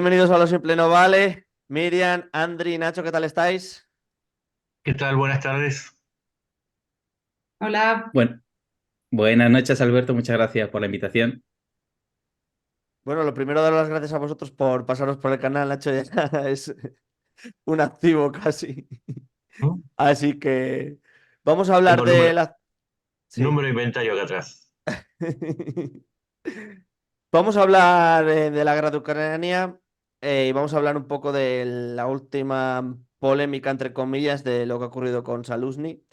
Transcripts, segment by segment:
Bienvenidos a Los en Pleno Vale. Miriam, Andri, Nacho, ¿qué tal estáis? ¿Qué tal? Buenas tardes. Hola, Bueno, buenas noches, Alberto. Muchas gracias por la invitación. Bueno, lo primero, dar las gracias a vosotros por pasaros por el canal. Nacho ya es un activo casi. ¿Mm? Así que vamos a hablar Tengo de número, la... Sí. número de inventario acá atrás. Vamos a hablar de la guerra de Ucrania y vamos a hablar un poco de la última polémica, entre comillas, de lo que ha ocurrido con Saluzny.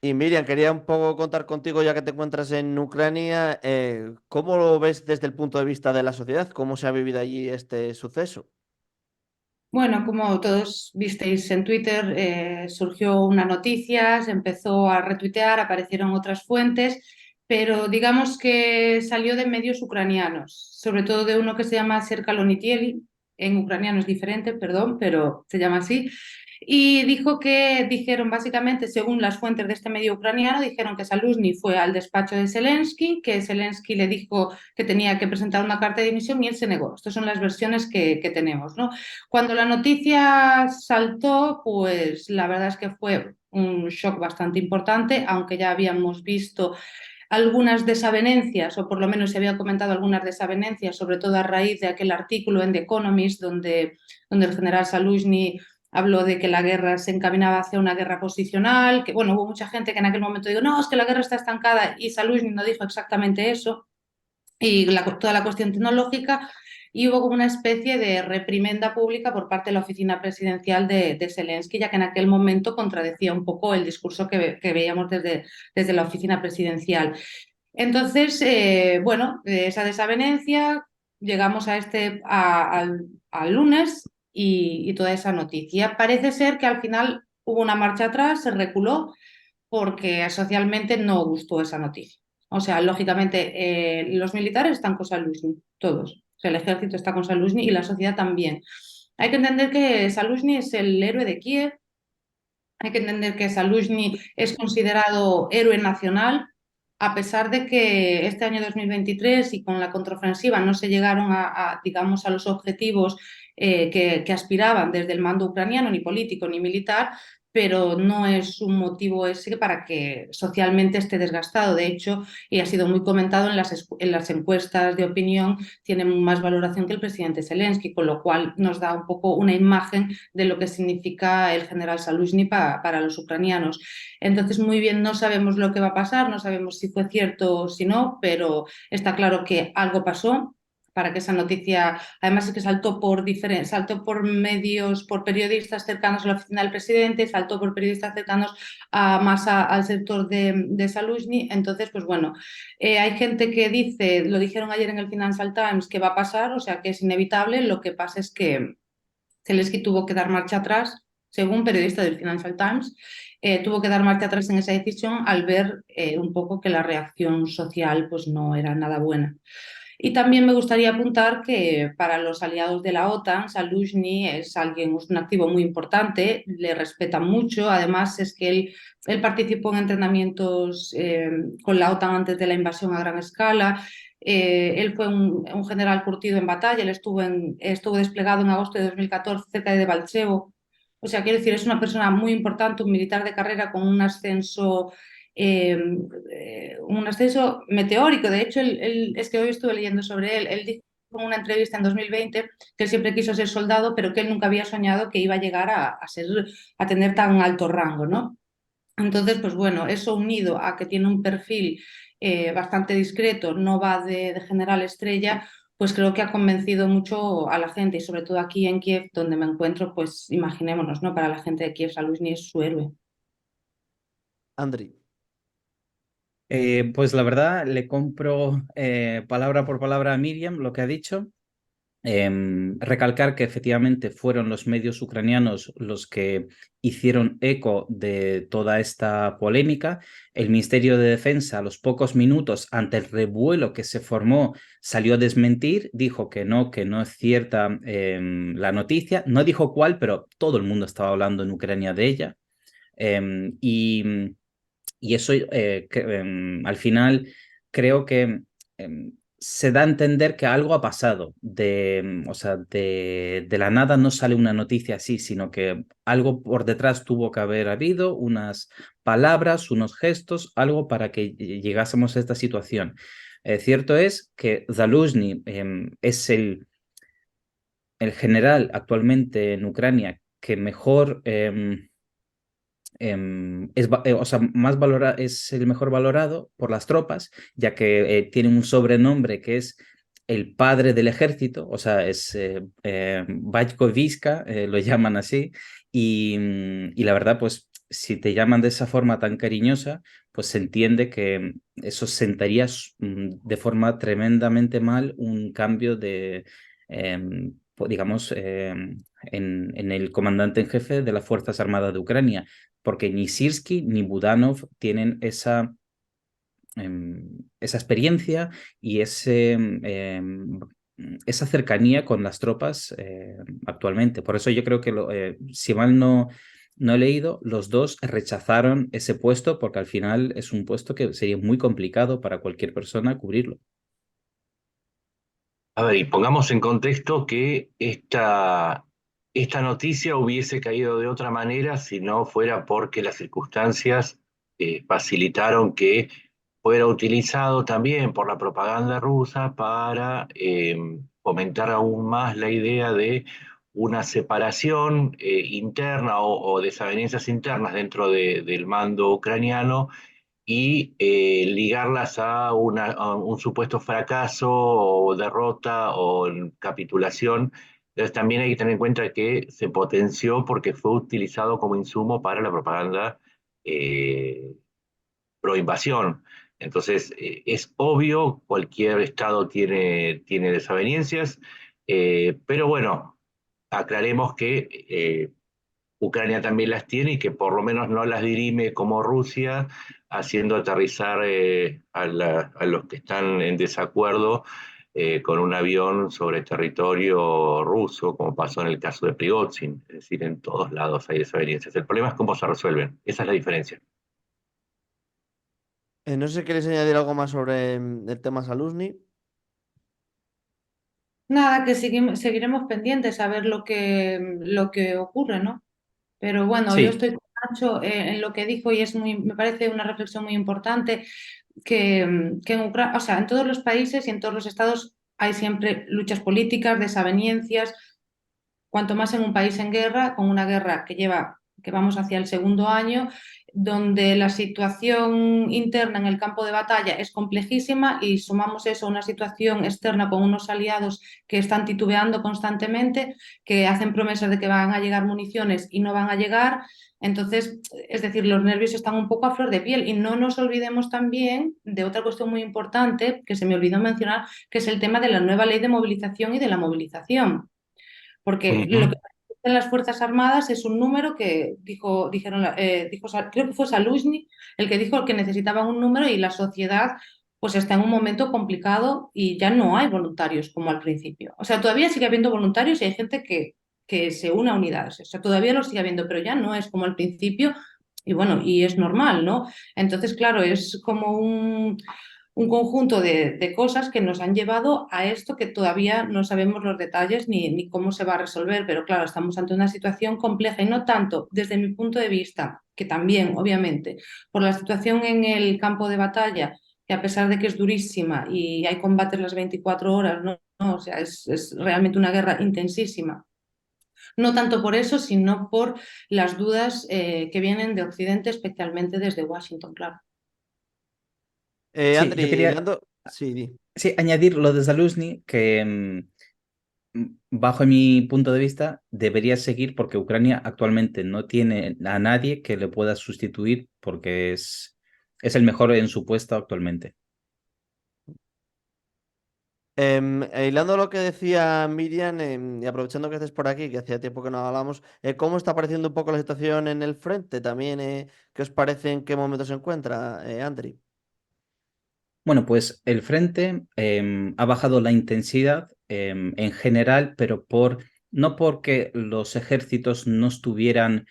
Y Miriam, quería un poco contar contigo, ya que te encuentras en Ucrania, ¿cómo lo ves desde el punto de vista de la sociedad? ¿Cómo se ha vivido allí este suceso? bueno, como todos visteis en Twitter, surgió una noticia, se empezó a retuitear, aparecieron otras fuentes, pero digamos que salió de medios ucranianos, sobre todo de uno que se llama Serka Lonitieli, en ucraniano es diferente, perdón, pero se llama así. Y dijeron básicamente, según las fuentes de este medio ucraniano, dijeron que Saluzny fue al despacho de Zelensky, que Zelensky le dijo que tenía que presentar una carta de dimisión y él se negó. Estas son las versiones que tenemos, ¿no? Cuando la noticia saltó, pues la verdad es que fue un shock bastante importante, aunque ya habíamos visto algunas desavenencias, o por lo menos se había comentado algunas desavenencias, sobre todo a raíz de aquel artículo en The Economist donde el general Saluzny habló de que la guerra se encaminaba hacia una guerra posicional, que bueno, hubo mucha gente que en aquel momento dijo, no, es que la guerra está estancada y Saluzny no dijo exactamente eso y toda la cuestión tecnológica, y hubo como una especie de reprimenda pública por parte de la oficina presidencial de Zelensky, ya que en aquel momento contradecía un poco el discurso que veíamos desde la oficina presidencial. Entonces, bueno, de esa desavenencia llegamos al lunes y toda esa noticia. Parece ser que al final hubo una marcha atrás, se reculó porque socialmente no gustó esa noticia. O sea, lógicamente, los militares están con Saluzny, todos. O sea, el ejército está con Saluzny y la sociedad también. Hay que entender que Saluzny es el héroe de Kiev, hay que entender que Saluzny es considerado héroe nacional, a pesar de que este año 2023 y con la contraofensiva no se llegaron digamos, a los objetivos que aspiraban desde el mando ucraniano, ni político ni militar, pero no es un motivo ese para que socialmente esté desgastado. De hecho, y ha sido muy comentado en las encuestas de opinión, tiene más valoración que el presidente Zelensky, con lo cual nos da un poco una imagen de lo que significa el general Saluzny para los ucranianos. Entonces, muy bien, no sabemos lo que va a pasar, no sabemos si fue cierto o si no, pero está claro que algo pasó para que esa noticia, además es que saltó por medios, por periodistas cercanos a la oficina del presidente, saltó por periodistas cercanos al sector de Saluzny. Entonces, pues bueno, hay gente que dice, lo dijeron ayer en el Financial Times, que va a pasar, o sea que es inevitable. Lo que pasa es que Zelensky tuvo que dar marcha atrás, según periodista del Financial Times, tuvo que dar marcha atrás en esa decisión al ver un poco que la reacción social pues no era nada buena. Y también me gustaría apuntar que para los aliados de la OTAN, Saluzhny es un activo muy importante, le respetan mucho, además es que él participó en entrenamientos con la OTAN antes de la invasión a gran escala. Él fue un general curtido en batalla, estuvo desplegado en agosto de 2014 cerca de Debaltsevo. O sea, quiero decir, es una persona muy importante, un militar de carrera con eh, un ascenso meteórico. De hecho, es que hoy estuve leyendo sobre él. Él dijo en una entrevista en 2020 que él siempre quiso ser soldado, pero que él nunca había soñado que iba a llegar a tener tan alto rango, ¿no? Entonces, pues bueno, eso unido a que tiene un perfil bastante discreto, no va de general estrella, pues creo que ha convencido mucho a la gente y sobre todo aquí en Kiev, donde me encuentro, pues imaginémonos, ¿no? Para la gente de Kiev, Saluzhny es su héroe. Andri. Pues la verdad, le compro palabra por palabra a Miriam lo que ha dicho. Recalcar que efectivamente fueron los medios ucranianos los que hicieron eco de toda esta polémica. El Ministerio de Defensa, a los pocos minutos, ante el revuelo que se formó, salió a desmentir, dijo que no es cierta la noticia, no dijo cuál, pero todo el mundo estaba hablando en Ucrania de ella. Em, y, y eso al final creo que se da a entender que algo ha pasado. O sea, de la nada no sale una noticia así, sino que algo por detrás tuvo que haber habido, unas palabras, unos gestos, algo para que llegásemos a esta situación. Cierto es que Zaluzhny es el general actualmente en Ucrania que mejor o sea, es el mejor valorado por las tropas, ya que tiene un sobrenombre que es el padre del ejército, o sea, es Batько Війська, lo llaman así, y la verdad, pues si te llaman de esa forma tan cariñosa, pues se entiende que eso sentaría de forma tremendamente mal un cambio de, digamos, en el comandante en jefe de las Fuerzas Armadas de Ucrania, porque ni Sirski ni Budanov tienen esa experiencia y esa cercanía con las tropas actualmente. Por eso yo creo que, si mal no he leído, los dos rechazaron ese puesto porque al final es un puesto que sería muy complicado para cualquier persona cubrirlo. A ver, y pongamos en contexto que esta noticia hubiese caído de otra manera si no fuera porque las circunstancias facilitaron que fuera utilizado también por la propaganda rusa para fomentar aún más la idea de una separación interna o desavenencias internas dentro del mando ucraniano y ligarlas a un supuesto fracaso o derrota o capitulación. Entonces también hay que tener en cuenta que se potenció porque fue utilizado como insumo para la propaganda eh, pro invasión. Entonces, es obvio, cualquier estado tiene desavenencias, pero bueno, aclaremos que Ucrania también las tiene y que por lo menos no las dirime como Rusia, haciendo aterrizar a los que están en desacuerdo con un avión sobre territorio ruso, como pasó en el caso de Prigozhin. Es decir, en todos lados hay desavenencias. El problema es cómo se resuelven. Esa es la diferencia. No sé si queréis añadir algo más sobre el tema Saluzny. Nada, que seguiremos pendientes a ver lo que ocurre, ¿no? Pero bueno, yo Sí, estoy con Nacho en lo que dijo y me parece una reflexión muy importante que en Ucrania, o sea, en todos los países y en todos los estados hay siempre luchas políticas, desavenencias, cuanto más en un país en guerra, con una guerra que vamos hacia el segundo año, donde la situación interna en el campo de batalla es complejísima y sumamos eso a una situación externa con unos aliados que están titubeando constantemente, que hacen promesas de que van a llegar municiones y no van a llegar. Entonces, es decir, los nervios están un poco a flor de piel y no nos olvidemos también de otra cuestión muy importante que se me olvidó mencionar, que es el tema de la nueva ley de movilización y de la movilización. Porque lo que Ujú. en las Fuerzas Armadas es un número que creo que fue Saluzhny el que dijo que necesitaban un número y la sociedad pues está en un momento complicado y ya no hay voluntarios como al principio. O sea, todavía sigue habiendo voluntarios y hay gente que se une a unidades. O sea, todavía lo sigue habiendo, pero ya no es como al principio y bueno, y es normal, ¿no? Entonces, claro, es como un conjunto de cosas que nos han llevado a esto que todavía no sabemos los detalles ni cómo se va a resolver, pero claro, estamos ante una situación compleja y no tanto desde mi punto de vista, que también, obviamente, por la situación en el campo de batalla, que a pesar de que es durísima y hay combates las 24 horas, ¿no? O sea, es realmente una guerra intensísima. No tanto por eso, sino por las dudas que vienen de Occidente, especialmente desde Washington, claro. sí, Andri, yo quería hilando. Sí, di. sí, añadir lo de Zaluzhny, que bajo mi punto de vista debería seguir porque Ucrania actualmente no tiene a nadie que le pueda sustituir porque es el mejor en su puesto actualmente. Hilando lo que decía Miriam, y aprovechando que estés por aquí, que hacía tiempo que no hablamos, ¿cómo está apareciendo un poco la situación en el frente? También, ¿qué os parece en qué momento se encuentra, Andri? Bueno, pues el frente ha bajado la intensidad en general, pero no porque los ejércitos no estuvieran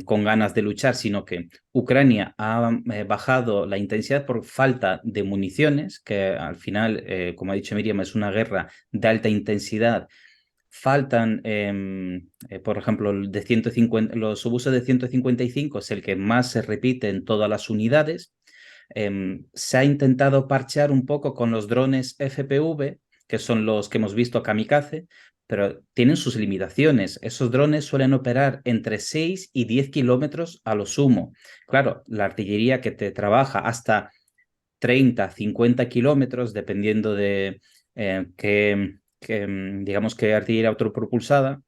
con ganas de luchar, sino que Ucrania ha bajado la intensidad por falta de municiones, que al final, como ha dicho Miriam, es una guerra de alta intensidad. Faltan, por ejemplo, de 150, los obuses de 155 es el que más se repite en todas las unidades. Se ha intentado parchear un poco con los drones FPV, que son los que hemos visto kamikaze, pero tienen sus limitaciones. Esos drones suelen operar entre 6 y 10 kilómetros a lo sumo. Claro, la artillería que te trabaja hasta 30, 50 kilómetros, dependiendo de digamos, que artillería autopropulsada,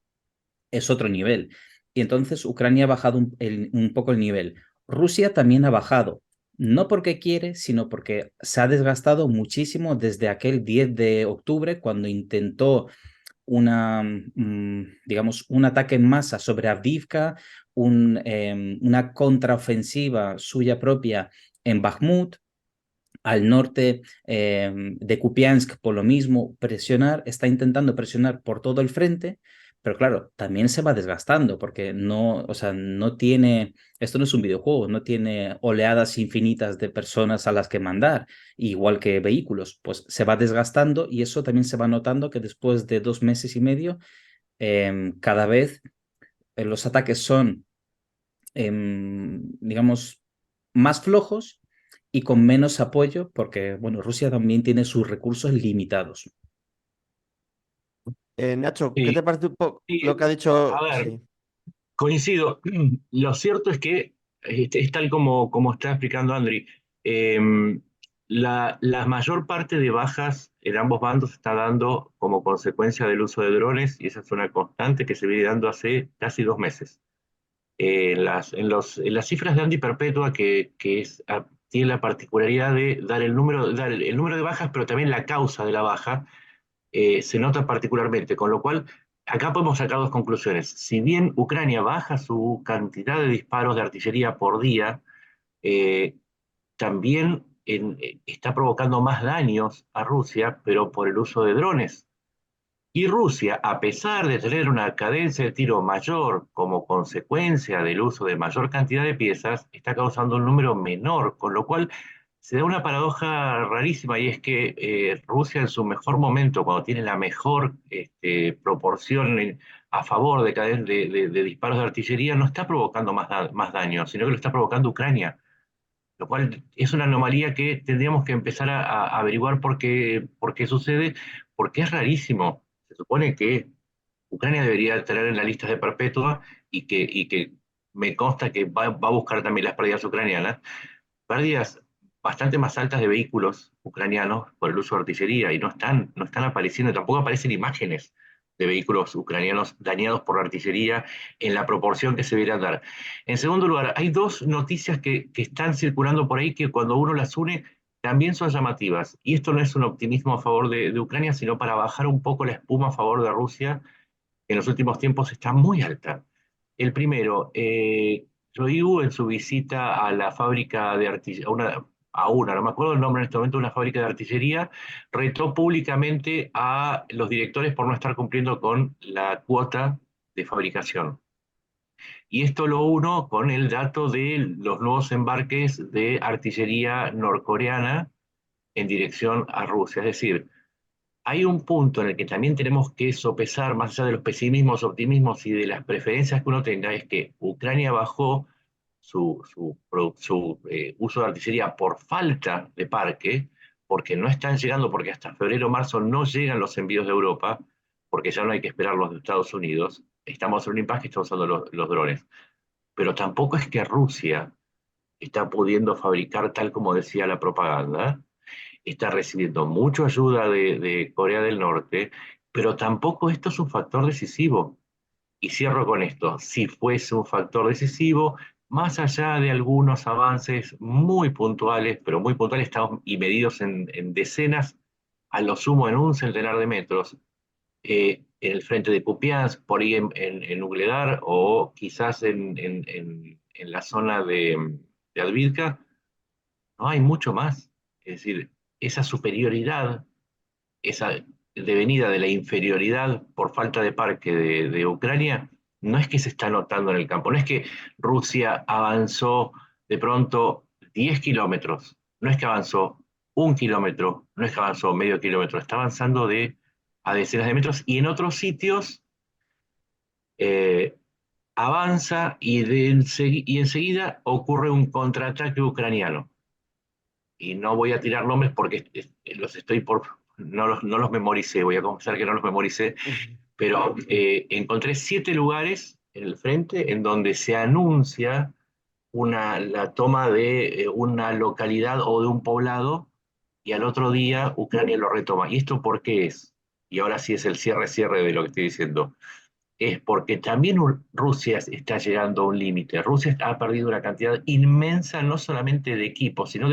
es otro nivel. Y entonces Ucrania ha bajado un poco el nivel. Rusia también ha bajado, no porque quiere, sino porque se ha desgastado muchísimo desde aquel 10 de octubre, cuando intentó digamos, un ataque en masa sobre Avdiivka, una contraofensiva suya propia en Bakhmut, al norte de Kupiansk por lo mismo, está intentando presionar por todo el frente, pero claro, también se va desgastando porque no, o sea, no tiene, esto no es un videojuego, no tiene oleadas infinitas de personas a las que mandar, igual que vehículos, pues se va desgastando y eso también se va notando que después de 2 meses y medio, cada vez los ataques son, digamos, más flojos y con menos apoyo, porque, bueno, Rusia también tiene sus recursos limitados. Nacho, ¿qué Sí, te parece un poco sí, lo que ha a dicho? ver, Sí. coincido. Lo cierto es que es tal como está explicando Andri. La mayor parte de bajas en ambos bandos se está dando como consecuencia del uso de drones y esa es una constante que se viene dando hace casi 2 meses. En las cifras de Andy Perpetua, tiene la particularidad de dar el número de bajas, pero también la causa de la baja, se nota particularmente, con lo cual acá podemos sacar dos conclusiones. Si bien Ucrania baja su cantidad de disparos de artillería por día, eh, también está provocando más daños a Rusia, pero por el uso de drones. Y Rusia, a pesar de tener una cadencia de tiro mayor como consecuencia del uso de mayor cantidad de piezas, está causando un número menor, con lo cual se da una paradoja rarísima y es que Rusia en su mejor momento, cuando tiene la mejor proporción a favor de disparos de artillería, no está provocando más daño, sino que lo está provocando Ucrania, lo cual es una anomalía que tendríamos que empezar a averiguar por qué sucede, porque es rarísimo. Se supone que Ucrania debería tener en la lista de perpetua y que me consta que va a buscar también las pérdidas ucranianas, pérdidas bastante más altas de vehículos ucranianos por el uso de artillería y no están apareciendo, tampoco aparecen imágenes de vehículos ucranianos dañados por la artillería en la proporción que se deberían dar. En segundo lugar, hay dos noticias que están circulando por ahí que cuando uno las une también son llamativas. Y esto no es un optimismo a favor de Ucrania, sino para bajar un poco la espuma a favor de Rusia, que en los últimos tiempos está muy alta. El primero, Shoigu en su visita a la fábrica de artillería, no me acuerdo el nombre en este momento, una fábrica de artillería, retó públicamente a los directores por no estar cumpliendo con la cuota de fabricación. Y esto lo uno con el dato de los nuevos embarques de artillería norcoreana en dirección a Rusia. Es decir, hay un punto en el que también tenemos que sopesar, más allá de los pesimismos, optimismos y de las preferencias que uno tenga, es que Ucrania bajó su uso de artillería por falta de parque, porque no están llegando, porque hasta febrero o marzo no llegan los envíos de Europa, porque ya no hay que esperar los de Estados Unidos. Estamos en un impasse y estamos usando los drones. Pero tampoco es que Rusia está pudiendo fabricar tal como decía la propaganda, está recibiendo mucha ayuda de Corea del Norte, pero tampoco esto es un factor decisivo. Y cierro con esto, si fuese un factor decisivo, más allá de algunos avances muy puntuales, pero muy puntuales y medidos en decenas, a lo sumo en un centenar de metros, en el frente de Kupiansk, por ahí en Ugledar o quizás en la zona de Advitka, no hay mucho más. Es decir, esa superioridad, esa devenida de la inferioridad por falta de parque de Ucrania, no es que se está notando en el campo, no es que Rusia avanzó de pronto 10 kilómetros, no es que avanzó 1 kilómetro, no es que avanzó medio kilómetro, está avanzando a decenas de metros y en otros sitios eh, avanza y enseguida ocurre un contraataque ucraniano. Y no voy a tirar nombres porque los estoy no los memoricé, voy a confesar que no los memoricé, pero encontré 7 lugares en el frente en donde se anuncia la toma de una localidad o de un poblado y al otro día Ucrania lo retoma. ¿Y esto por qué es? Y ahora sí es el cierre de lo que estoy diciendo. Es porque también Rusia está llegando a un límite. Rusia ha perdido una cantidad inmensa no solamente de equipos, sino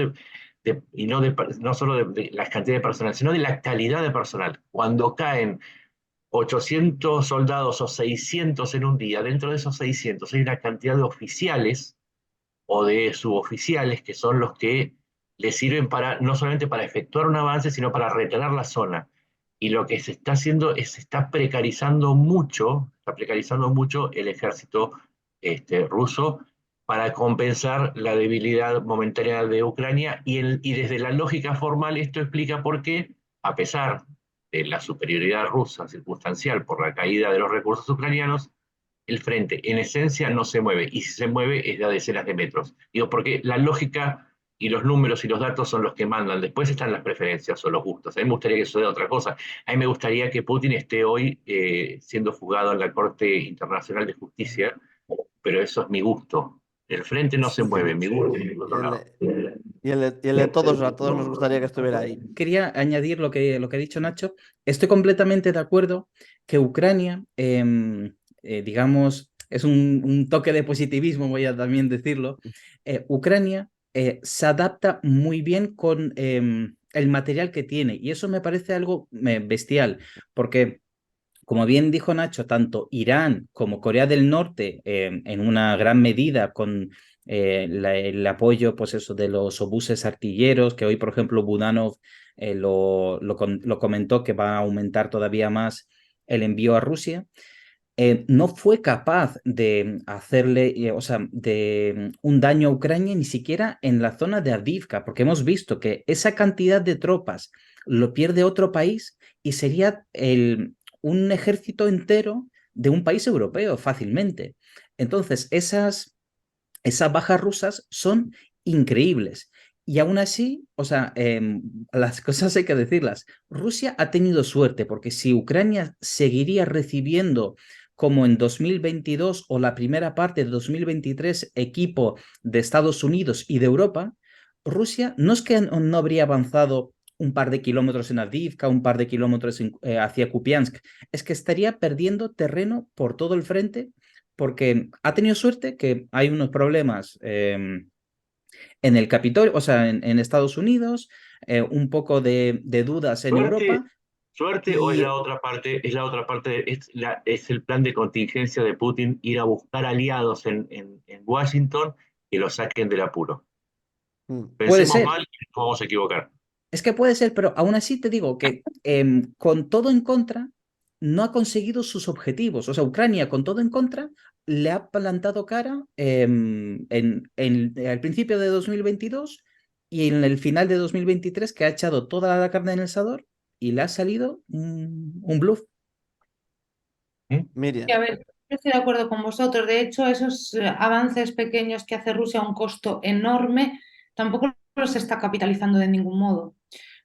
y no solo de la cantidad de personal, sino de la calidad de personal. Cuando caen 800 soldados o 600 en un día, dentro de esos 600 hay una cantidad de oficiales o de suboficiales que son los que les sirven no solamente para efectuar un avance, sino para retener la zona. Y lo que se está haciendo es, se está precarizando mucho el ejército ruso para compensar la debilidad momentánea de Ucrania y desde la lógica formal esto explica por qué, a pesar de la superioridad rusa circunstancial por la caída de los recursos ucranianos, el frente en esencia no se mueve, y si se mueve es de a decenas de metros. Digo, porque la lógica y los números y los datos son los que mandan, después están las preferencias o los gustos. A mí me gustaría que suceda otra cosa. A mí me gustaría que Putin esté hoy siendo juzgado en la Corte Internacional de Justicia, pero eso es mi gusto. El frente no se mueve, mi gusto es el otro lado. Y el de todos, a todos nos gustaría que estuviera ahí. Quería añadir lo que ha dicho Nacho. Estoy completamente de acuerdo que Ucrania, digamos, es un toque de positivismo, voy a también decirlo. Ucrania se adapta muy bien con el material que tiene y eso me parece algo bestial, porque como bien dijo Nacho, tanto Irán como Corea del Norte, en una gran medida con el apoyo pues eso, de los obuses artilleros, que hoy, por ejemplo, Budanov lo comentó que va a aumentar todavía más el envío a Rusia, no fue capaz de hacerle, o sea, de un daño a Ucrania ni siquiera en la zona de Avdiivka, porque hemos visto que esa cantidad de tropas lo pierde otro país y sería un ejército entero de un país europeo fácilmente. Entonces, esas bajas rusas son increíbles. Y aún así, o sea, las cosas hay que decirlas. Rusia ha tenido suerte porque si Ucrania seguiría recibiendo como en 2022 o la primera parte de 2023 equipo de Estados Unidos y de Europa, Rusia no es que no habría avanzado un par de kilómetros en Avdiivka, un par de kilómetros hacia Kupiansk, es que estaría perdiendo terreno por todo el frente porque ha tenido suerte que hay unos problemas en el Capitolio, o sea, en Estados Unidos, un poco de dudas en Europa. ¿Suerte o es la otra parte? Es el plan de contingencia de Putin ir a buscar aliados en Washington que lo saquen del apuro. Puede Pensemos ser. mal y nos vamos a equivocar. Es que puede ser, pero aún así te digo que con todo en contra no ha conseguido sus objetivos. O sea, Ucrania con todo en contra le ha plantado cara al principio de 2022 y en el final de 2023 que ha echado toda la carne en el asador y le ha salido un bluff. Miriam. A ver, yo estoy de acuerdo con vosotros. De hecho, esos avances pequeños que hace Rusia a un costo enorme, tampoco los está capitalizando de ningún modo.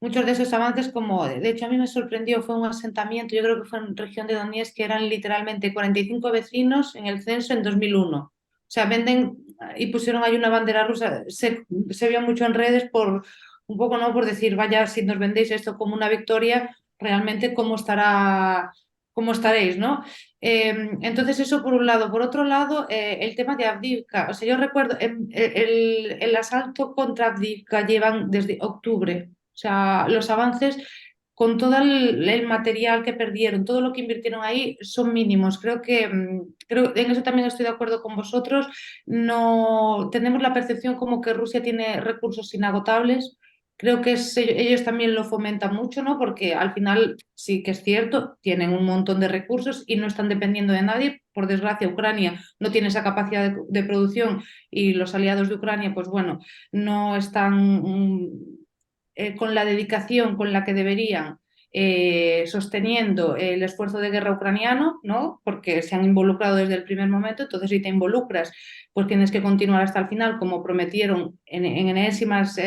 Muchos de esos avances, como de hecho a mí me sorprendió, fue un asentamiento, yo creo que fue en región de Donetsk, que eran literalmente 45 vecinos en el censo en 2001. O sea, venden y pusieron ahí una bandera rusa. Se vio mucho en redes por un poco, ¿no? Por decir, vaya, si nos vendéis esto como una victoria, realmente cómo estaréis, ¿no? Entonces eso por un lado. Por otro lado, el tema de Avdiivka. O sea, yo recuerdo el asalto contra Avdiivka llevan desde octubre. O sea, los avances con todo el material que perdieron, todo lo que invirtieron ahí son mínimos. Creo en eso también estoy de acuerdo con vosotros. No tenemos la percepción como que Rusia tiene recursos inagotables. Creo que ellos también lo fomentan mucho, ¿no? Porque al final sí que es cierto, tienen un montón de recursos y no están dependiendo de nadie. Por desgracia, Ucrania no tiene esa capacidad de producción y los aliados de Ucrania, pues bueno, no están con la dedicación con la que deberían sosteniendo el esfuerzo de guerra ucraniano, ¿no? Porque se han involucrado desde el primer momento. Entonces, si te involucras, pues tienes que continuar hasta el final, como prometieron en enésimas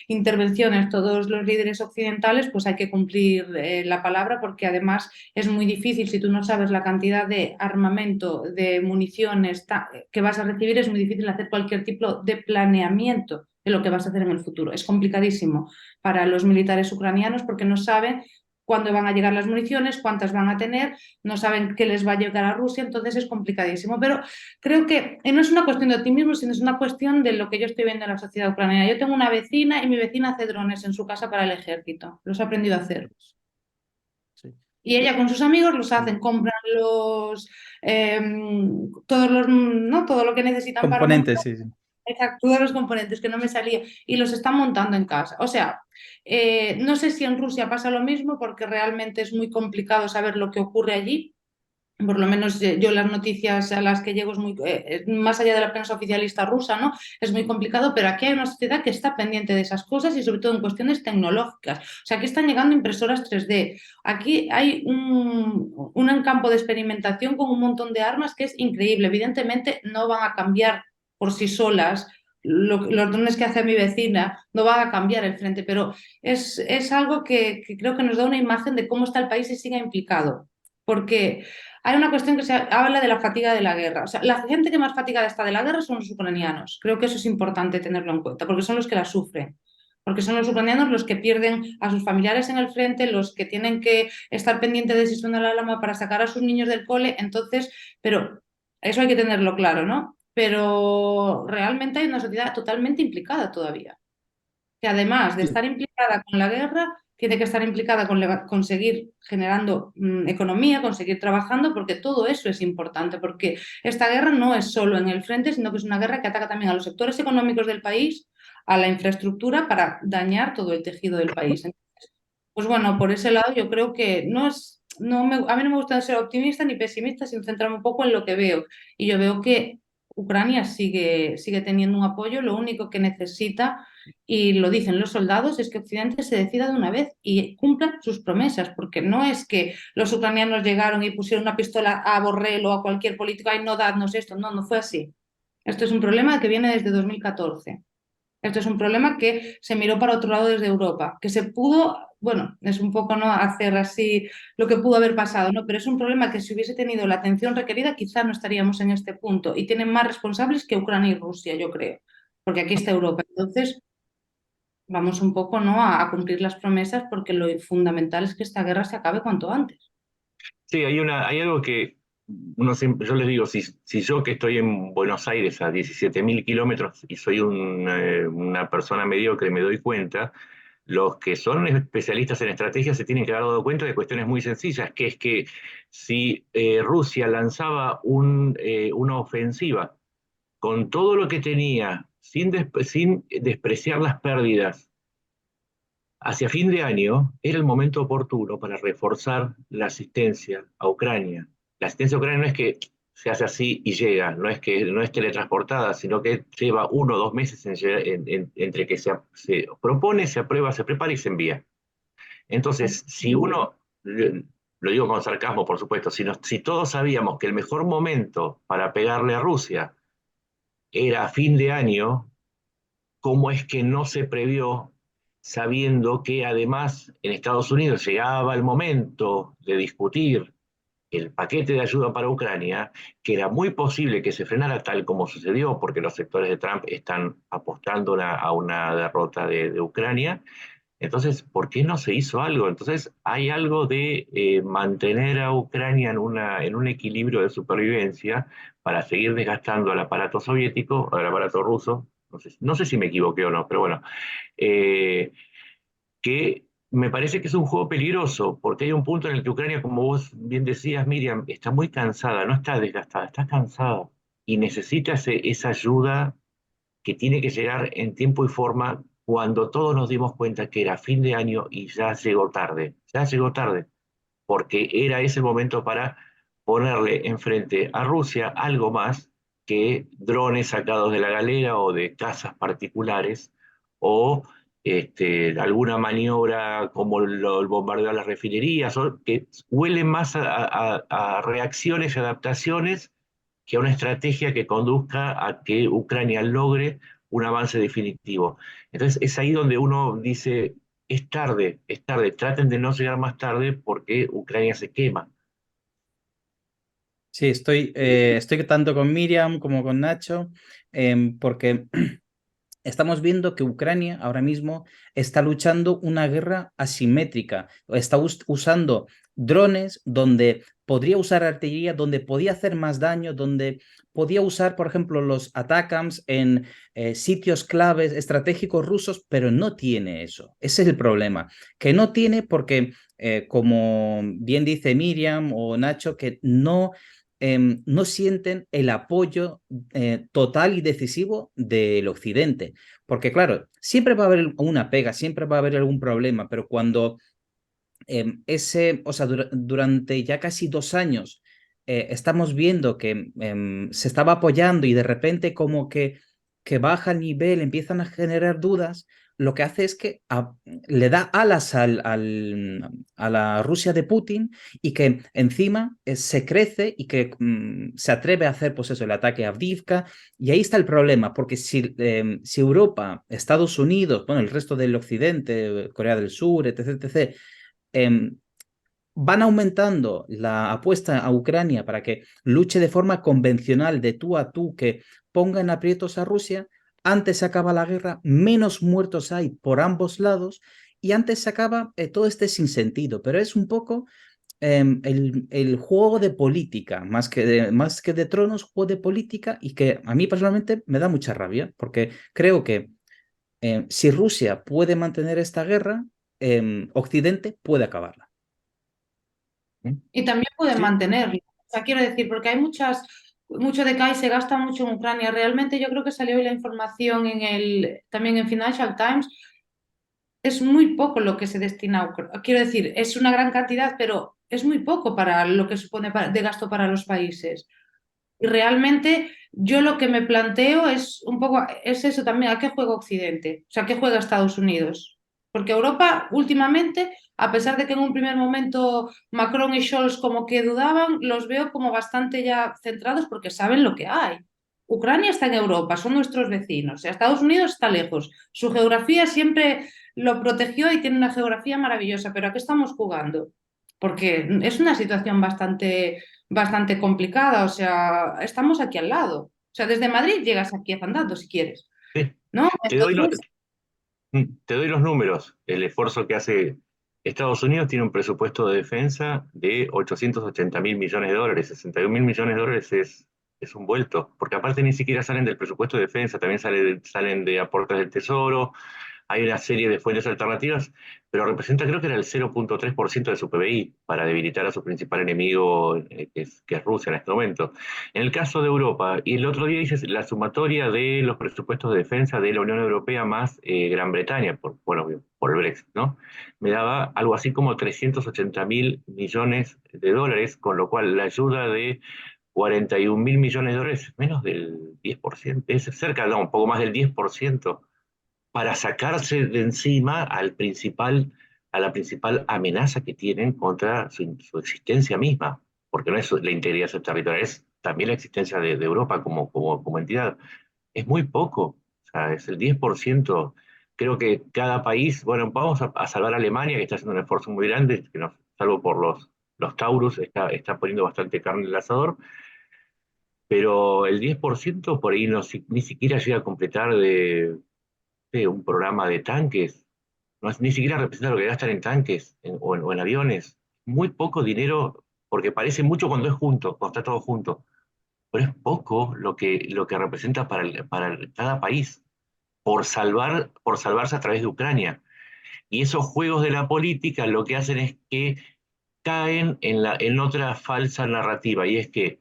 intervenciones todos los líderes occidentales, pues hay que cumplir la palabra, porque además es muy difícil, si tú no sabes la cantidad de armamento, de municiones que vas a recibir, es muy difícil hacer cualquier tipo de planeamiento de lo que vas a hacer en el futuro. Es complicadísimo para los militares ucranianos porque no saben cuándo van a llegar las municiones, cuántas van a tener, no saben qué les va a llegar a Rusia, entonces es complicadísimo. Pero creo que no es una cuestión de optimismo, sino es una cuestión de lo que yo estoy viendo en la sociedad ucraniana. Yo tengo una vecina y mi vecina hace drones en su casa para el ejército, los ha aprendido a hacer. Sí. Y ella con sus amigos los hacen, compran eh, ¿no? Todo lo que necesitan para montar. Componentes, sí, sí. Exacto, todos los componentes que no me salía y los están montando en casa. O sea, no sé si en Rusia pasa lo mismo porque realmente es muy complicado saber lo que ocurre allí. Por lo menos yo las noticias a las que llego es muy, más allá de la prensa oficialista rusa, ¿no? Es muy complicado, pero aquí hay una sociedad que está pendiente de esas cosas y sobre todo en cuestiones tecnológicas. O sea, aquí están llegando impresoras 3D. Aquí hay un campo de experimentación con un montón de armas que es increíble. Evidentemente no van a cambiar por sí solas los drones que hace mi vecina, no van a cambiar el frente, pero es algo que creo que nos da una imagen de cómo está el país y sigue implicado. Porque hay una cuestión que se habla de la fatiga de la guerra. O sea, la gente que más fatigada está de la guerra son los ucranianos. Creo que eso es importante tenerlo en cuenta, porque son los que la sufren. Porque son los ucranianos los que pierden a sus familiares en el frente, los que tienen que estar pendientes de si suena la alarma para sacar a sus niños del cole. Entonces, pero eso hay que tenerlo claro, ¿no? Pero realmente hay una sociedad totalmente implicada todavía, que además de Sí. estar implicada con la guerra, tiene que estar implicada con seguir generando economía, con seguir trabajando, porque todo eso es importante, porque esta guerra no es solo en el frente, sino que es una guerra que ataca también a los sectores económicos del país, a la infraestructura, para dañar todo el tejido del país. Entonces, pues bueno, por ese lado yo creo que no es, a mí no me gusta ser optimista ni pesimista, sino centrarme un poco en lo que veo. Y yo veo que Ucrania sigue teniendo un apoyo, lo único que necesita, y lo dicen los soldados, es que Occidente se decida de una vez y cumpla sus promesas, porque no es que los ucranianos llegaron y pusieron una pistola a Borrell o a cualquier político, ay, no, dadnos esto, no, no fue así. Esto es un problema que viene desde 2014. Esto es un problema que se miró para otro lado desde Europa, que se pudo, bueno, es un poco no hacer así lo que pudo haber pasado, ¿no? Pero es un problema que si hubiese tenido la atención requerida, quizá no estaríamos en este punto. Y tienen más responsables que Ucrania y Rusia, yo creo, porque aquí está Europa. Entonces, vamos un poco, ¿no?, a cumplir las promesas, porque lo fundamental es que esta guerra se acabe cuanto antes. Sí, hay algo que uno siempre, yo les digo, si yo que estoy en Buenos Aires a 17.000 kilómetros y soy una persona mediocre, me doy cuenta, los que son especialistas en estrategia se tienen que haber dado cuenta de cuestiones muy sencillas, que es que si Rusia lanzaba una ofensiva con todo lo que tenía, sin despreciar las pérdidas, hacia fin de año era el momento oportuno para reforzar la asistencia a Ucrania. La asistencia a Ucrania no es que se hace así y llega, no es teletransportada, sino que lleva 1 o 2 meses entre que se propone, se aprueba, se prepara y se envía. Entonces, si uno, lo digo con sarcasmo por supuesto, si todos sabíamos que el mejor momento para pegarle a Rusia era a fin de año, ¿cómo es que no se previó, sabiendo que además en Estados Unidos llegaba el momento de discutir el paquete de ayuda para Ucrania, que era muy posible que se frenara tal como sucedió, porque los sectores de Trump están apostando a una derrota de Ucrania? Entonces, ¿por qué no se hizo algo? Entonces, hay algo de mantener a Ucrania en un equilibrio de supervivencia para seguir desgastando al aparato soviético, al aparato ruso, no sé si me equivoqué o no, pero bueno, eh, que me parece que es un juego peligroso, porque hay un punto en el que Ucrania, como vos bien decías, Miriam, está muy cansada, no está desgastada, está cansada y necesita esa ayuda que tiene que llegar en tiempo y forma cuando todos nos dimos cuenta que era fin de año y ya llegó tarde, porque era ese momento para ponerle enfrente a Rusia algo más que drones sacados de la galera o de casas particulares o alguna maniobra como el bombardeo a las refinerías, o que huele más a reacciones y adaptaciones que a una estrategia que conduzca a que Ucrania logre un avance definitivo. Entonces es ahí donde uno dice, es tarde, traten de no llegar más tarde porque Ucrania se quema. Sí, estoy tanto con Miriam como con Nacho, porque estamos viendo que Ucrania ahora mismo está luchando una guerra asimétrica, está usando drones donde podría usar artillería, donde podía hacer más daño, donde podía usar, por ejemplo, los ATACMS en sitios claves estratégicos rusos, pero no tiene eso. Ese es el problema, que no tiene porque, como bien dice Miriam o Nacho, que no sienten el apoyo total y decisivo del Occidente. Porque claro, siempre va a haber una pega, siempre va a haber algún problema, pero cuando o sea, durante ya casi 2 años estamos viendo que se estaba apoyando y de repente como que baja el nivel, empiezan a generar dudas, lo que hace es que le da alas a la Rusia de Putin y que encima se crece y que se atreve a hacer pues eso, el ataque a Avdiivka. Y ahí está el problema, porque si Europa, Estados Unidos, bueno, el resto del occidente, Corea del Sur, etc., etc., em, van aumentando la apuesta a Ucrania para que luche de forma convencional, de tú a tú, que ponga en aprietos a Rusia, antes se acaba la guerra, menos muertos hay por ambos lados y antes se acaba todo este sinsentido. Pero es un poco el juego de política, más que de tronos, juego de política y que a mí personalmente me da mucha rabia porque creo que si Rusia puede mantener esta guerra, Occidente puede acabarla. Y también pueden Sí, mantenerlo. O sea, quiero decir, porque hay mucho de CAI se gasta mucho en Ucrania. Realmente yo creo que salió hoy la información también en Financial Times. Es muy poco lo que se destina a Ucrania. Quiero decir, es una gran cantidad, pero es muy poco para lo que supone de gasto para los países. Y realmente yo lo que me planteo es un poco, es eso también, ¿a qué juega Occidente? O sea, ¿a qué juega Estados Unidos? Porque Europa últimamente, a pesar de que en un primer momento Macron y Scholz como que dudaban, los veo como bastante ya centrados porque saben lo que hay. Ucrania está en Europa, son nuestros vecinos. O sea, Estados Unidos está lejos. Su geografía siempre lo protegió y tiene una geografía maravillosa, pero ¿a qué estamos jugando? Porque es una situación bastante complicada, o sea, estamos aquí al lado. O sea, desde Madrid llegas aquí andando si quieres, sí. ¿no? Te doy, Entonces, te doy los números. El esfuerzo que hace Estados Unidos tiene un presupuesto de defensa de 880.000 millones de dólares. 61.000 millones de dólares es un vuelto, porque aparte ni siquiera salen del presupuesto de defensa, también salen de aportes del Tesoro. Hay una serie de fuentes alternativas, pero representa, creo que era el 0,3% de su PBI para debilitar a su principal enemigo, que es Rusia en este momento. En el caso de Europa, y el otro día dices la sumatoria de los presupuestos de defensa de la Unión Europea más Gran Bretaña, por el Brexit, ¿no? Me daba algo así como 380.000 millones de dólares, con lo cual la ayuda de 41.000 millones de dólares, menos del 10%, es cerca, no, un poco más del 10% para sacarse de encima a la principal amenaza que tienen contra su existencia misma, porque no es la integridad territorial, es también la existencia de Europa como entidad. Es muy poco, o sea, es el 10%. Creo que cada país, bueno, vamos a salvar a Alemania, que está haciendo un esfuerzo muy grande, que no, salvo por los Taurus, está poniendo bastante carne en el asador, pero el 10% por ahí no, ni siquiera llega a completar un programa de tanques, no es, ni siquiera representa lo que gastan en tanques o en aviones. Muy poco dinero, porque parece mucho cuando es junto, cuando está todo junto, pero es poco lo que representa para cada país por salvarse a través de Ucrania. Y esos juegos de la política lo que hacen es que caen en otra falsa narrativa, y es que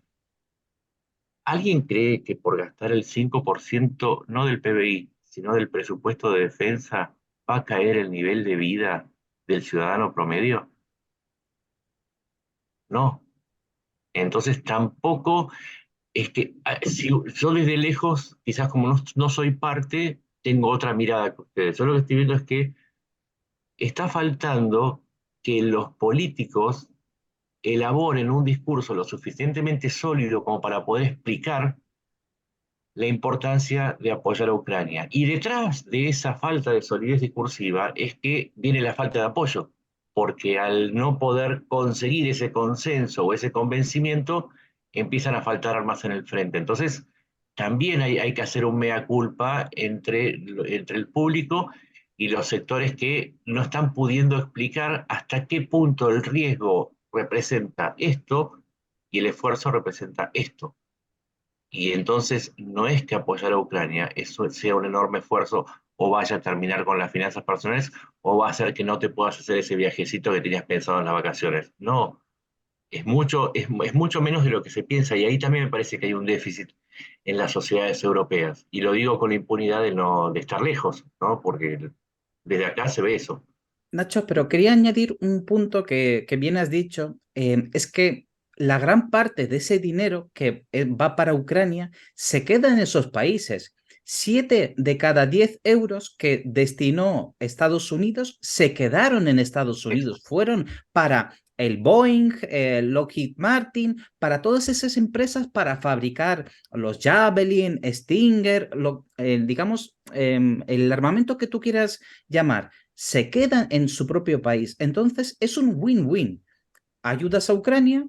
¿alguien cree que por gastar el 5%, no del PBI, sino del presupuesto de defensa, va a caer el nivel de vida del ciudadano promedio? No. Entonces tampoco es que, si yo desde lejos, quizás como no soy parte, tengo otra mirada que ustedes. Yo lo que estoy viendo es que está faltando que los políticos elaboren un discurso lo suficientemente sólido como para poder explicar la importancia de apoyar a Ucrania. Y detrás de esa falta de solidez discursiva es que viene la falta de apoyo, porque al no poder conseguir ese consenso o ese convencimiento, empiezan a faltar armas en el frente. Entonces, también hay que hacer un mea culpa entre el público y los sectores que no están pudiendo explicar hasta qué punto el riesgo representa esto y el esfuerzo representa esto. Y entonces no es que apoyar a Ucrania eso sea un enorme esfuerzo o vaya a terminar con las finanzas personales o va a hacer que no te puedas hacer ese viajecito que tenías pensado en las vacaciones. No, es mucho menos de lo que se piensa y ahí también me parece que hay un déficit en las sociedades europeas. Y lo digo con la impunidad de estar lejos, ¿no? Porque desde acá se ve eso. Nacho, pero quería añadir un punto que bien has dicho. Es que la gran parte de ese dinero que va para Ucrania se queda en esos países. 7 de cada 10 euros que destinó Estados Unidos se quedaron en Estados Unidos. Fueron para el Boeing, Lockheed Martin, para todas esas empresas para fabricar los Javelin, Stinger, digamos, el armamento que tú quieras llamar se quedan en su propio país. Entonces es un win-win. Ayudas a Ucrania,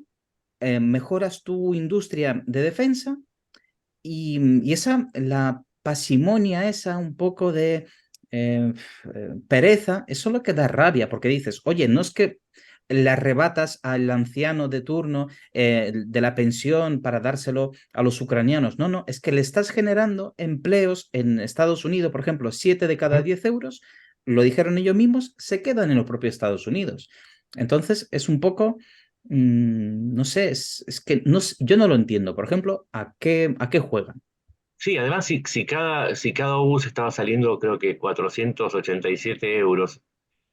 mejoras tu industria de defensa y esa, la pasimonia esa un poco de pereza, eso es lo que da rabia, porque dices, oye, no es que le arrebatas al anciano de turno de la pensión para dárselo a los ucranianos. No, no, es que le estás generando empleos en Estados Unidos, por ejemplo, 7 de cada 10 euros, lo dijeron ellos mismos, se quedan en los propios Estados Unidos. Entonces, es un poco, no sé, es que no, yo no lo entiendo. Por ejemplo, a qué juegan? Sí, además, si cada obús estaba saliendo, creo que 487 euros,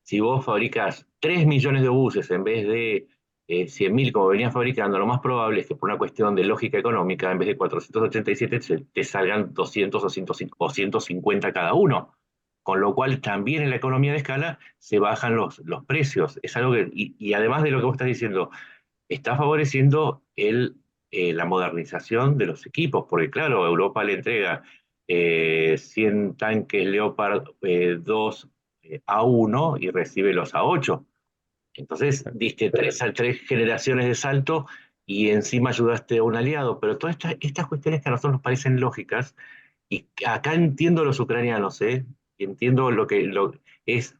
si vos fabricás 3 millones de obuses en vez de 100.000 como venías fabricando, lo más probable es que por una cuestión de lógica económica, en vez de 487, te salgan 200 o 150 cada uno. Con lo cual, también en la economía de escala se bajan los precios. Es algo que, y además de lo que vos estás diciendo, está favoreciendo la modernización de los equipos, porque claro, Europa le entrega 100 tanques Leopard 2 A1 y recibe los A8. Entonces, diste tres generaciones de salto y encima ayudaste a un aliado, pero todas estas cuestiones que a nosotros nos parecen lógicas, y acá entiendo los ucranianos, y entiendo lo que es.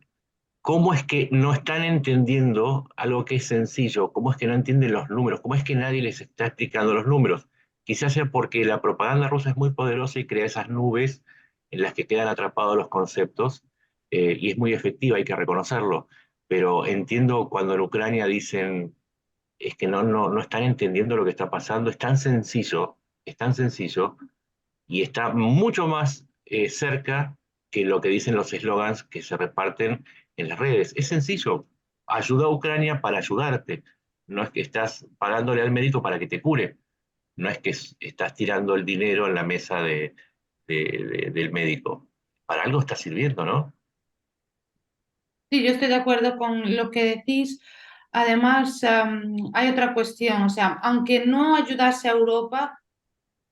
¿Cómo es que no están entendiendo algo que es sencillo? ¿Cómo es que no entienden los números? ¿Cómo es que nadie les está explicando los números? Quizás sea porque la propaganda rusa es muy poderosa y crea esas nubes en las que quedan atrapados los conceptos, y es muy efectiva, hay que reconocerlo. Pero entiendo cuando en Ucrania dicen es que no están entendiendo lo que está pasando. Es tan sencillo y está mucho más cerca que lo que dicen los eslogans que se reparten en las redes. Es sencillo, ayuda a Ucrania para ayudarte. No es que estás pagándole al médico para que te cure, no es que estás tirando el dinero en la mesa del médico. Para algo está sirviendo, ¿no? Sí, yo estoy de acuerdo con lo que decís. Además, hay otra cuestión, o sea, aunque no ayudase a Europa,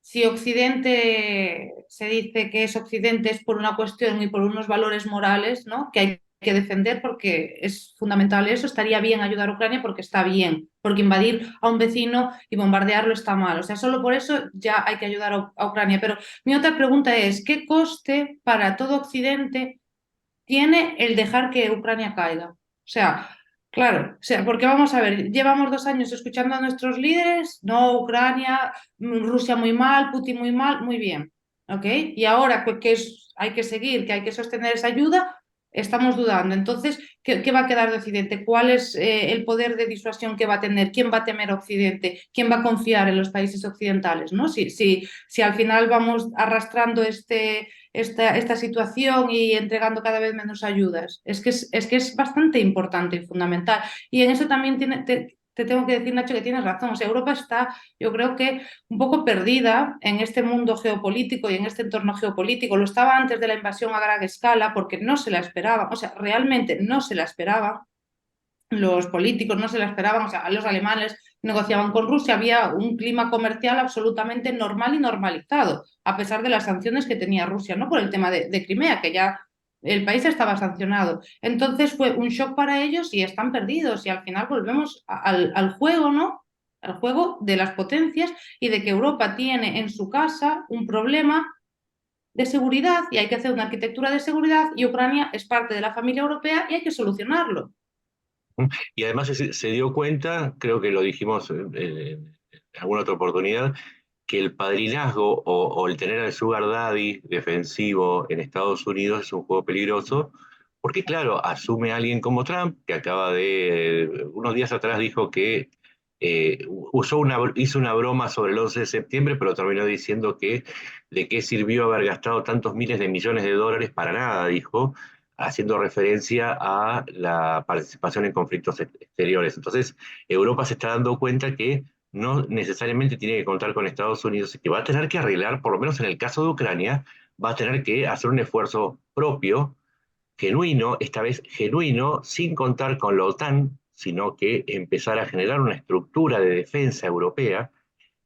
si Occidente se dice que es Occidente es por una cuestión y por unos valores morales, ¿no? Que hay que defender porque es fundamental eso, estaría bien ayudar a Ucrania porque está bien, porque invadir a un vecino y bombardearlo está mal. O sea, solo por eso ya hay que ayudar a Ucrania. Pero mi otra pregunta es, ¿qué coste para todo Occidente tiene el dejar que Ucrania caiga? O sea, claro, o sea, porque vamos a ver, llevamos 2 años escuchando a nuestros líderes, no, Ucrania, Rusia muy mal, Putin muy mal, muy bien, ¿ok? Y ahora hay que seguir, que hay que sostener esa ayuda, estamos dudando. Entonces, ¿qué va a quedar de Occidente? ¿Cuál es el poder de disuasión que va a tener? ¿Quién va a temer a Occidente? ¿Quién va a confiar en los países occidentales? ¿No? Si al final vamos arrastrando esta situación y entregando cada vez menos ayudas. Es que es bastante importante y fundamental. Y en eso también te tengo que decir, Nacho, que tienes razón. O sea, Europa está, yo creo que un poco perdida en este mundo geopolítico y en este entorno geopolítico. Lo estaba antes de la invasión a gran escala porque no se la esperaba, o sea, realmente no se la esperaba. Los políticos no se la esperaban, o sea, los alemanes negociaban con Rusia, había un clima comercial absolutamente normal y normalizado, a pesar de las sanciones que tenía Rusia, no por el tema de Crimea, que ya el país estaba sancionado. Entonces fue un shock para ellos y están perdidos y al final volvemos al juego, ¿no? Al juego de las potencias y de que Europa tiene en su casa un problema de seguridad y hay que hacer una arquitectura de seguridad y Ucrania es parte de la familia europea y hay que solucionarlo. Y además se dio cuenta, creo que lo dijimos en alguna otra oportunidad, que el padrinazgo o el tener al sugar daddy defensivo en Estados Unidos es un juego peligroso, porque claro, asume a alguien como Trump, que unos días atrás dijo que hizo una broma sobre el 11 de septiembre, pero terminó diciendo que de qué sirvió haber gastado tantos miles de millones de dólares para nada, dijo, haciendo referencia a la participación en conflictos exteriores. Entonces, Europa se está dando cuenta que no necesariamente tiene que contar con Estados Unidos y que va a tener que arreglar, por lo menos en el caso de Ucrania, va a tener que hacer un esfuerzo propio, genuino, esta vez genuino, sin contar con la OTAN, sino que empezar a generar una estructura de defensa europea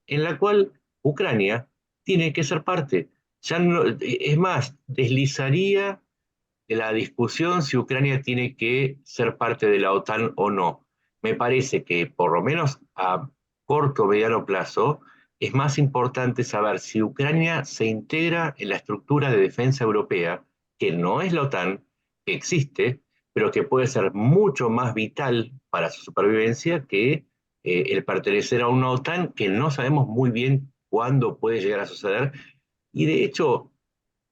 en la cual Ucrania tiene que ser parte. Ya no, es más, deslizaría la discusión si Ucrania tiene que ser parte de la OTAN o no. Me parece que por lo menos a corto o mediano plazo es más importante saber si Ucrania se integra en la estructura de defensa europea, que no es la OTAN, que existe, pero que puede ser mucho más vital para su supervivencia que el pertenecer a una OTAN que no sabemos muy bien cuándo puede llegar a suceder. Y de hecho,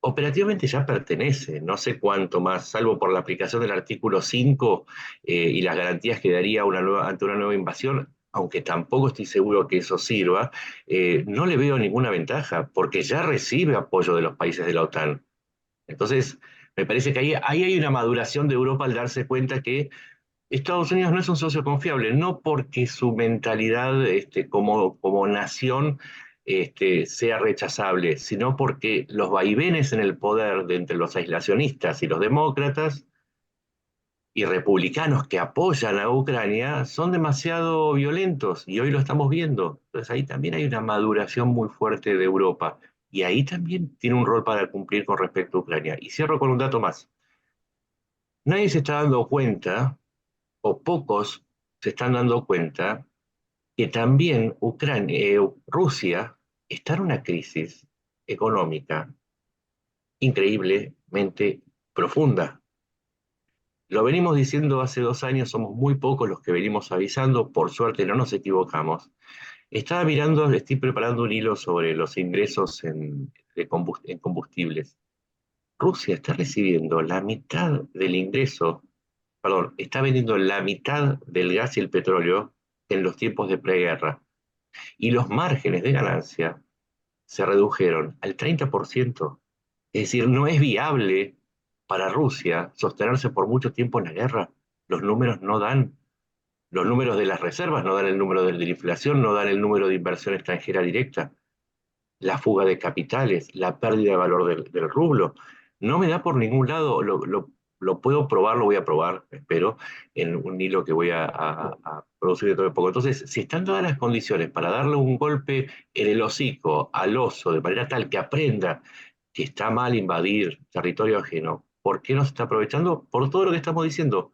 operativamente ya pertenece, no sé cuánto más, salvo por la aplicación del artículo 5 y las garantías que daría ante una nueva invasión, aunque tampoco estoy seguro que eso sirva, no le veo ninguna ventaja, porque ya recibe apoyo de los países de la OTAN. Entonces, me parece que ahí hay una maduración de Europa al darse cuenta que Estados Unidos no es un socio confiable, no porque su mentalidad como nación sea rechazable, sino porque los vaivenes en el poder de entre los aislacionistas y los demócratas y republicanos que apoyan a Ucrania son demasiado violentos y hoy lo estamos viendo. Entonces ahí también hay una maduración muy fuerte de Europa y ahí también tiene un rol para cumplir con respecto a Ucrania. Y cierro con un dato más. Nadie se está dando cuenta o pocos se están dando cuenta que también Rusia está en una crisis económica increíblemente profunda. Lo venimos diciendo hace 2 años, somos muy pocos los que venimos avisando, por suerte no nos equivocamos. Estaba mirando, estoy preparando un hilo sobre los ingresos en combustibles. Rusia está recibiendo la mitad del ingreso, perdón, está vendiendo la mitad del gas y el petróleo en los tiempos de preguerra. Y los márgenes de ganancia se redujeron al 30%. Es decir, no es viable para Rusia sostenerse por mucho tiempo en la guerra. Los números no dan. Los números de las reservas no dan el número de la inflación, no dan el número de inversión extranjera directa. La fuga de capitales, la pérdida de valor del rublo. No me da por ningún lado, lo puedo probar, lo voy a probar, espero, en un hilo que voy a producir dentro de poco. Entonces, si están todas las condiciones para darle un golpe en el hocico al oso de manera tal que aprenda que está mal invadir territorio ajeno, ¿por qué no se está aprovechando? Por todo lo que estamos diciendo,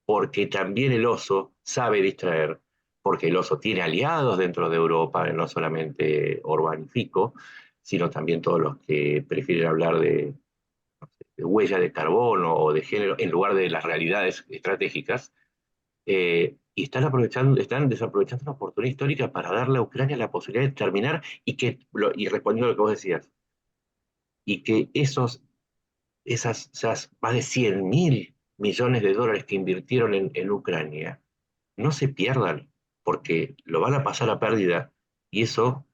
porque también el oso sabe distraer, porque el oso tiene aliados dentro de Europa, no solamente Orbán y Fico, sino también todos los que prefieren hablar de huella de carbono o de género en lugar de las realidades estratégicas, y están desaprovechando una oportunidad histórica para darle a Ucrania la posibilidad de terminar y respondiendo a lo que vos decías, y que esas más de 100.000 millones de dólares que invirtieron en Ucrania no se pierdan, porque lo van a pasar a pérdida, y eso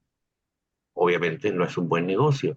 obviamente no es un buen negocio.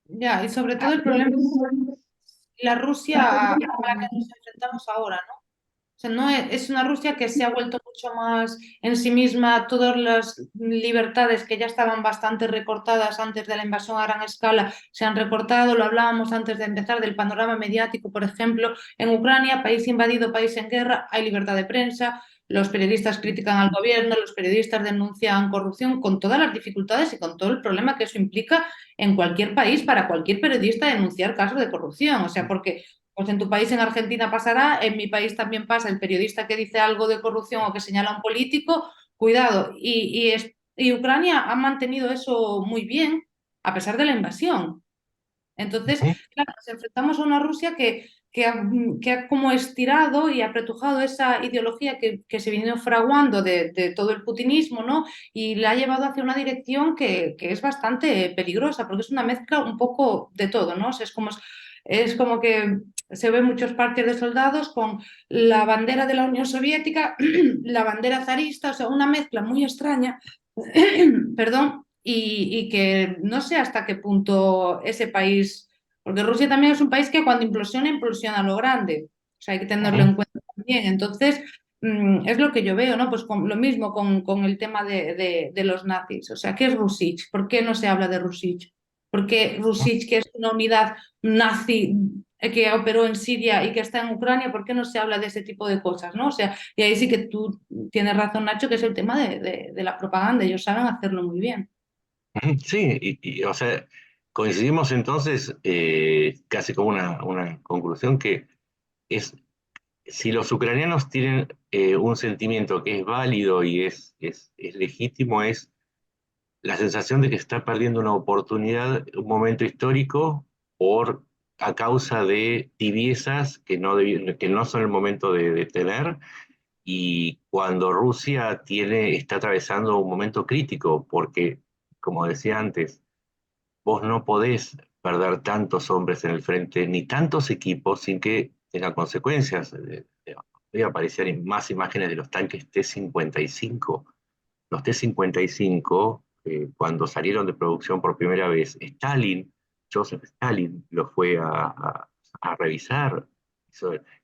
Ya, y sobre todo el problema es la Rusia a la que nos enfrentamos ahora, ¿no? O sea, no es una Rusia que se ha vuelto mucho más en sí misma, todas las libertades que ya estaban bastante recortadas antes de la invasión a gran escala se han recortado, lo hablábamos antes de empezar del panorama mediático, por ejemplo, en Ucrania, país invadido, país en guerra, hay libertad de prensa, los periodistas critican al gobierno, los periodistas denuncian corrupción, con todas las dificultades y con todo el problema que eso implica en cualquier país para cualquier periodista denunciar casos de corrupción, o sea, porque pues en tu país, en Argentina, pasará, en mi país también pasa, el periodista que dice algo de corrupción o que señala a un político, cuidado. Y Ucrania ha mantenido eso muy bien, a pesar de la invasión. Entonces, Ujú. claro, nos enfrentamos a una Rusia que ha como estirado y apretujado esa ideología que se vino fraguando de todo el putinismo, ¿no? Y la ha llevado hacia una dirección que es bastante peligrosa, porque es una mezcla un poco de todo, ¿no? O sea, es como que se ven muchos parques de soldados con la bandera de la Unión Soviética, la bandera zarista, o sea, una mezcla muy extraña, perdón, y que no sé hasta qué punto ese país, porque Rusia también es un país que cuando implosiona, implosiona a lo grande, o sea, hay que tenerlo Ujú. en cuenta también. Entonces, es lo que yo veo, ¿no? Pues lo mismo con el tema de los nazis, o sea, ¿qué es Rusich? ¿Por qué no se habla de Rusich? Porque Rusich, que es una unidad nazi que operó en Siria y que está en Ucrania, ¿por qué no se habla de ese tipo de cosas, ¿no? O sea, y ahí sí que tú tienes razón, Nacho, que es el tema de la propaganda. Ellos saben hacerlo muy bien. Ujú. Sí, o sea, coincidimos entonces casi como una conclusión que es, si los ucranianos tienen un sentimiento que es válido y es legítimo, es la sensación de que está perdiendo una oportunidad, un momento histórico, por, a causa de tibiezas que no son el momento de tener, y cuando Rusia está atravesando un momento crítico, porque, como decía antes, vos no podés perder tantos hombres en el frente, ni tantos equipos sin que tenga consecuencias. Hoy aparecían más imágenes de los tanques T-55. Los T-55, cuando salieron de producción por primera vez, Joseph Stalin, los fue a revisar,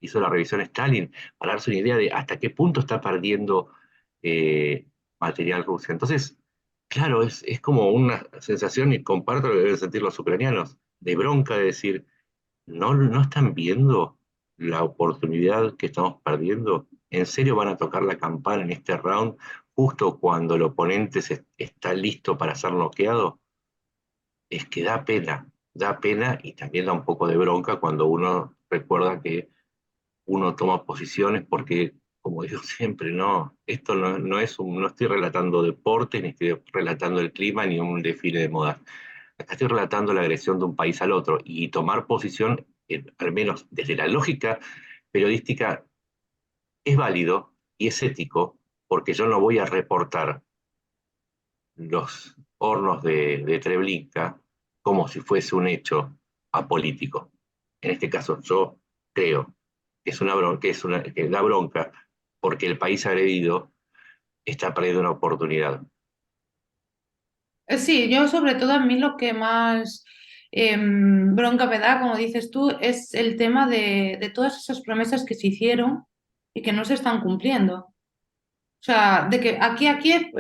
hizo la revisión Stalin, para darse una idea de hasta qué punto está perdiendo material Rusia. Entonces, claro, es como una sensación, y comparto lo que deben sentir los ucranianos, de bronca, de decir, no están viendo la oportunidad que estamos perdiendo. ¿En serio van a tocar la campana en este round justo cuando el oponente está listo para ser noqueado? Es que da pena, y también da un poco de bronca cuando uno recuerda que uno toma posiciones porque, como digo siempre, no, esto no estoy relatando deporte, ni estoy relatando el clima, ni un desfile de modas. Acá estoy relatando la agresión de un país al otro, y tomar posición, al menos desde la lógica periodística, es válido y es ético, porque yo no voy a reportar los hornos de Treblinka como si fuese un hecho apolítico. En este caso, yo creo que es una bronca, que da bronca porque el país agredido está perdiendo una oportunidad. Sí, yo sobre todo a mí lo que más bronca me da, como dices tú, es el tema de todas esas promesas que se hicieron y que no se están cumpliendo. O sea, de que aquí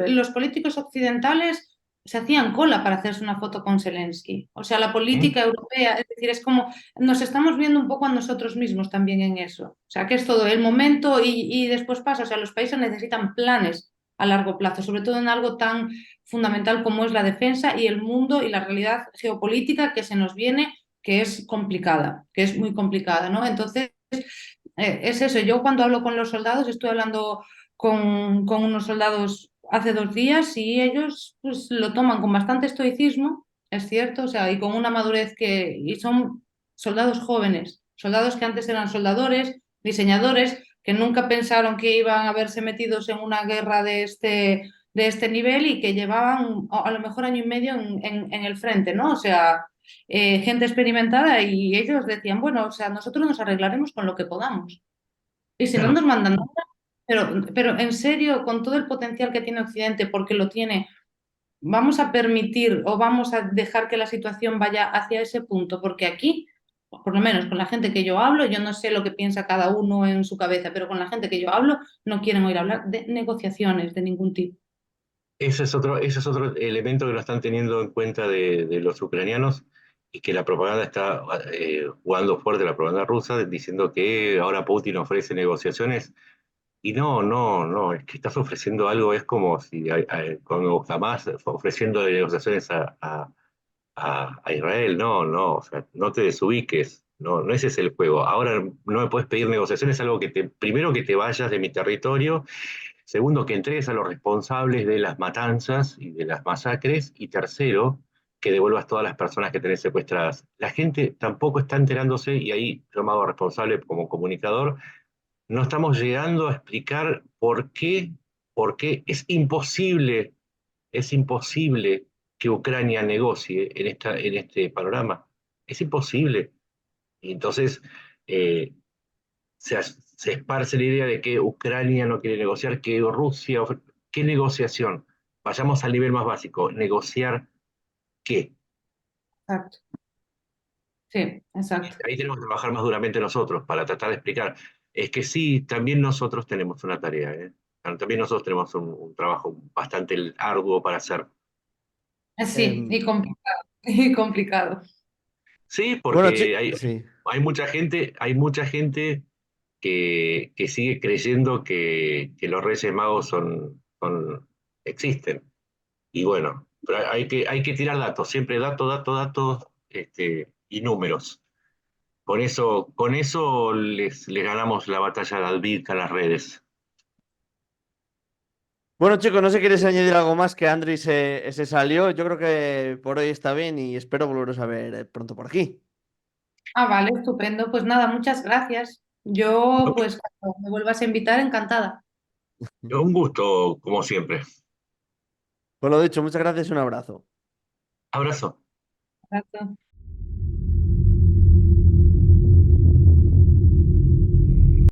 los políticos occidentales se hacían cola para hacerse una foto con Zelensky. O sea, la ¿Mm? política europea, es decir, es como nos estamos viendo un poco a nosotros mismos también en eso. O sea, que es todo el momento y después pasa. O sea, los países necesitan planes a largo plazo, sobre todo en algo tan fundamental como es la defensa y el mundo y la realidad geopolítica que se nos viene, que es complicada, que es muy complicada, ¿no? Entonces, es eso. Yo cuando hablo con los soldados, estoy hablando con unos soldados hace 2 días y ellos pues, lo toman con bastante estoicismo, es cierto, o sea, y con una madurez y son soldados jóvenes, soldados que antes eran soldadores, diseñadores, que nunca pensaron que iban a verse metidos en una guerra de este nivel y que llevaban a lo mejor año y medio en el frente, ¿no? O sea, gente experimentada y ellos decían, bueno, o sea, nosotros nos arreglaremos con lo que podamos. Y si no Claro. nos mandan nada, pero en serio, con todo el potencial que tiene Occidente, porque lo tiene, vamos a permitir o vamos a dejar que la situación vaya hacia ese punto, porque aquí, por lo menos con la gente que yo hablo, yo no sé lo que piensa cada uno en su cabeza, pero con la gente que yo hablo no quieren oír hablar de negociaciones de ningún tipo. Ese es otro elemento que no están teniendo en cuenta de los ucranianos y que la propaganda está jugando fuerte, la propaganda rusa, diciendo que ahora Putin ofrece negociaciones. Y no, es que estás ofreciendo algo, es como si con Hamas ofreciendo negociaciones a Israel, o sea, no te desubiques, no ese es el juego. Ahora no me puedes pedir negociaciones, algo primero que te vayas de mi territorio, segundo que entregues a los responsables de las matanzas y de las masacres, y tercero, que devuelvas todas las personas que tenés secuestradas. La gente tampoco está enterándose, y ahí yo me hago responsable como comunicador, no estamos llegando a explicar por qué es imposible que Ucrania negocie en este panorama. Es imposible. Y entonces se esparce la idea de que Ucrania no quiere negociar, que Rusia... ¿Qué negociación? Vayamos al nivel más básico. ¿Negociar qué? Exacto. Sí, exacto. Ahí tenemos que trabajar más duramente nosotros para tratar de explicar. Es que sí, también nosotros tenemos una tarea, ¿eh? También nosotros tenemos un trabajo bastante arduo para hacer. Sí, Em, y complicado, y complicado. Sí, bueno, porque sí. hay mucha gente que sigue creyendo que los Reyes Magos existen. Y bueno, pero hay que tirar datos, siempre datos, y números. Con eso les ganamos la batalla de Albica a las redes. Bueno, chicos, no sé si quieres añadir algo más que Andri se salió. Yo creo que por hoy está bien y espero volveros a ver pronto por aquí. Ah, vale, estupendo. Pues nada, muchas gracias. Yo, pues, cuando me vuelvas a invitar, encantada. Un gusto, como siempre. Pues lo dicho, muchas gracias y un abrazo. Abrazo. Gracias.